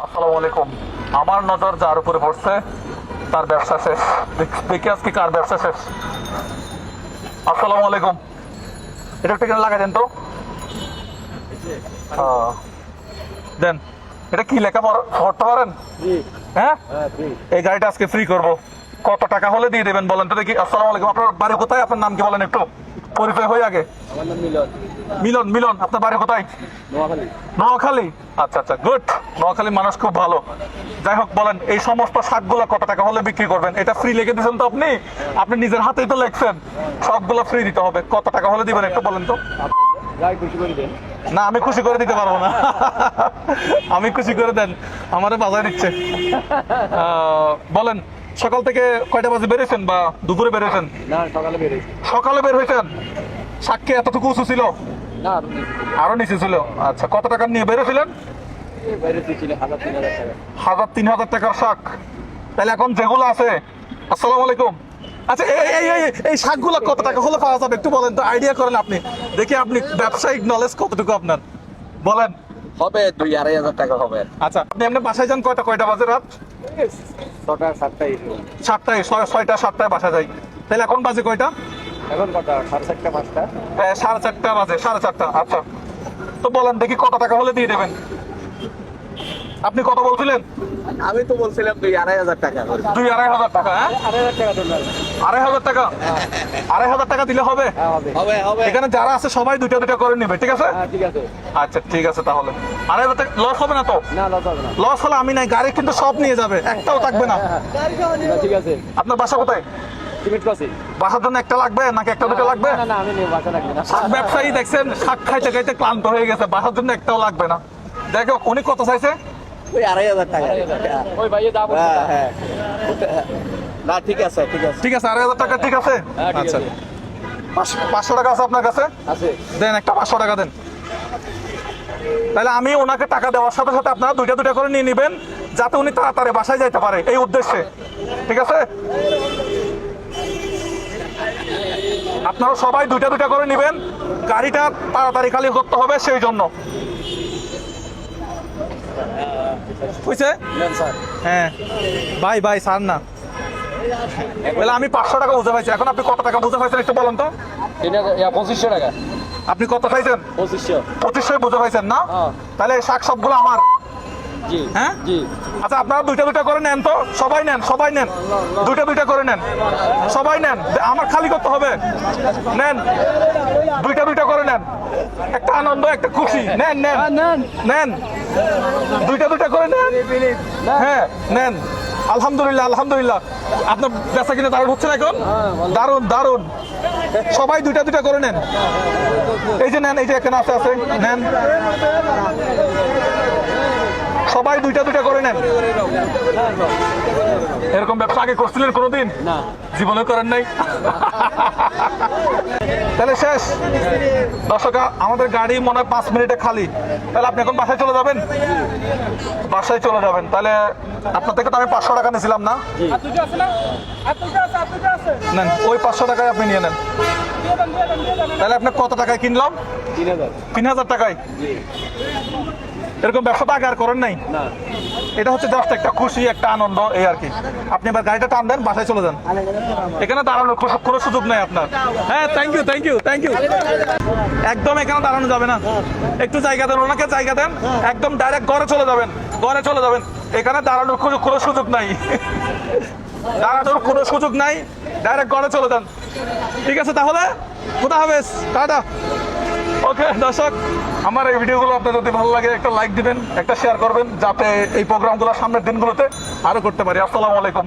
আসসালামু আলাইকুম। আমার নজর যার উপরে পড়ছে তার ব্যবসা শেষ। দেখি আজকে কার ব্যবসা শেষ। আসসালামু আলাইকুম। এটা একটা কেন লাগাই দেন তো। দেন। এটা কি লেখা পড়তে পারেন? হ্যাঁ, এই গাড়িটা আজকে ফ্রি করব। কত টাকা হলে দিয়ে দেবেন বলেন তো দেখি। আসসালামু আলাইকুম। আপনার বাড়ি কোথায়? আপনার নাম কি বলেন একটু, পরিচয় হয়ে আগে। আমার নাম মিলন। মিলন। মিলন, আপনার বাড়ি কোথায়? নোয়াখালী। নোয়াখালী। আচ্ছা আচ্ছা, গুড। নোয়াখালী মানুষ খুব ভালো। যাই হোক, বলেন এই সমস্ত শাকগুলো কত টাকা হলে বিক্রি করবেন? এটা ফ্রি লিখে দিয়েছেন তো আপনি? আপনি নিজের হাতেই তো লিখছেন সবগুলো ফ্রি দিতে হবে। কত টাকা হলে দিবেন একটু বলেন তো। যাই খুশি করে দেন। না, আমি খুশি করে দিতে পারবো না। আমি খুশি করে দেন, আমারে বাজায় দিচ্ছে। বলেন, সকাল থেকে কয়টা বাজে বেরিয়েছেন বা দুপুরে বেরিয়েছেন? না, সকালে বেরিয়েছি। সকালে বের হয়েছেন। সাক্ষী এতটুকু উঁচু ছিল? না, আরো নিচে ছিল। আচ্ছা, কত টাকা নিয়ে বেরিয়েছিলেন? বেরিয়েছি ছিল 1,000-3,000 টাকা। 1,000-3,000 টাকার শাক। তাহলে এখন যেগুলো আছে। আসসালামু আলাইকুম। আচ্ছা, এই শাকগুলো কত টাকা হলে পাওয়া যাবে একটু বলেন তো, আইডিয়া করেন আপনি। দেখি আপনি ব্যবসায়িক নলেজ কতটুকু আপনার, বলেন। হবে 2,000-2,500 টাকা হবে। আচ্ছা, আপনি এমনি বাসায় যান কয়টা বাজে? রাত 6টা-7টায়। 7টায়, 6টা-7টায় বাসা যাই। তাহলে এখন বাজে কয়টা? এখন কটা? 4:30-5টা। 4:30 বাজে, 4:30। আচ্ছা, তো বলেন দেখি কত টাকা হলে দিয়ে দেবেন। আপনি কত বলছিলেন? আমি তো বলছিলাম 2,000-2,500 টাকা করে। 2,000-2,500 টাকা। হ্যাঁ, 2,500 টাকা ধরলাম। 2,500 টাকা। 2,500 টাকা দিলে হবে? হ্যাঁ, হবে হবে। এখানে যারা আছে সবাই দুইটা দুইটা করে নিবে, ঠিক আছে? হ্যাঁ, ঠিক আছে। আচ্ছা, ঠিক আছে। তাহলে 2,500 টাকা লস হবে না তো? না, লস হবে না। লস হলে আমি নাই, গাড়ি কিন্তু সব নিয়ে যাবে, একটাও থাকবে না। না, ঠিক আছে। আপনার বাসা কোথায়? সিমেন্ট কসি। বাসার জন্য একটা লাগবে নাকি একটা দুটো লাগবে? না না, আমি নিয়ে বাসা লাগবে না। শাক ব্যবসায়ী দেখছেন, শাক খাইতে খাইতে ক্লান্ত হয়ে গেছে, বাসার জন্য একটাও লাগবে না। দেখো উনি কত চাইছে? ওই 2,500 টাকা। ওই ভাইয়ে দাম বলছে। হ্যাঁ। না, ঠিক আছে, ঠিক আছে। ঠিক আছে, 2,500 টাকা ঠিক আছে। হ্যাঁ, ঠিক আচ্ছা, আছে। 500 টাকা আছে আপনার কাছে? আছে। দেন, একটা 500 টাকা দেন। তাহলে আমি ওনাকে টাকা দেওয়ার সাথে সাথে আপনারা দুইটা দুইটা করে নিয়ে নেবেন, যাতে উনি তাড়াতাড়ি বাসায় যাইতে পারে, এই উদ্দেশ্যে। ঠিক আছে, আপনারা সবাই দুইটা দুইটা করে নেবেন, গাড়িটা তাড়াতাড়ি খালি করতে হবে সেই জন্য। বুঝছে? স্যার। হ্যাঁ ভাই, ভাই স্যার না। তাহলে আমি 500 টাকা বুঝে পাইছি। এখন আপনি কত টাকা বুঝে পাইছেন একটু বলেন তো। 2500 টাকা। আপনি কত পাইছেন? 2500। 2500 বুঝে পাইছেন না? হ্যাঁ। তাহলে শাক সবগুলো আমার। জি। হ্যাঁ, জি। আচ্ছা, আপনারা দুইটা দুইটা করে নেন তো, সবাই নেন, সবাই নেন, দুইটা দুইটা করে নেন, সবাই নেন। আমার খালি করতে হবে। নেন, দুইটা দুইটা করে নেন, একটা আনন্দ, একটা খুশি। নেন নেন নেন। নেন, দুইটা দুইটা করে নেন। হ্যাঁ, নেন। আলহামদুলিল্লাহ, আলহামদুলিল্লাহ। আপনার বেচা কিনে দারুণ হচ্ছে না এখন? দারুণ দারুণ। সবাই দুইটা দুইটা করে নেন। এই যে নেন, এই যে এখানে আছে নেন, সবাই দুইটা দুইটা করে নেন। এরকম ব্যবসা আগে করছিলেন কোনোদিন? না, জীবনে করেন নাই। তাহলে শেষ। দর্শক, আমাদের গাড়ি মনে হয় 5 মিনিটে খালি। তাহলে আপনি এখন বাসায় চলে যাবেন? বাসায় চলে যাবেন। তাহলে আপনার থেকে তো আমি 500 টাকা নিয়েছিলাম না? নেন, ওই 500 টাকায় আপনি নিয়ে নেন। তাহলে আপনি কত টাকায় কিনলাম? 3,000। 3,000 টাকায়। এরকম ব্যবসা তো আগে আর করেন নাই? না। এটা হচ্ছে জাস্ট একটা খুশি, একটা আনন্দ, এই আর কি। আপনি এবার গাড়িটা টান দেন, বাসায় চলে যান। এখানে দাঁড়ানোর কোনো সুযোগ নাই আপনার। হ্যাঁ, thank you, thank you, thank you. একদম এখানে দাঁড়ানো যাবে না, একটু জায়গা দেন, ওনাকে জায়গা দেন। একদম ডাইরেক্ট ঘরে চলে যাবেন, ঘরে চলে যাবেন। এখানে দাঁড়ানোর কোনো সুযোগ নাই, দাঁড়ানোর কোনো সুযোগ নাই, ডাইরেক্ট ঘরে চলে যান। ঠিক আছে, তাহলে খুদা হাফেজ, টাটা। ওকে দর্শক, আমার এই ভিডিওগুলো আপনার যদি ভালো লাগে একটা লাইক দিবেন, একটা শেয়ার করবেন, যাতে এই প্রোগ্রামগুলো সামনের দিনগুলোতে আরো করতে পারি। আসসালামু আলাইকুম।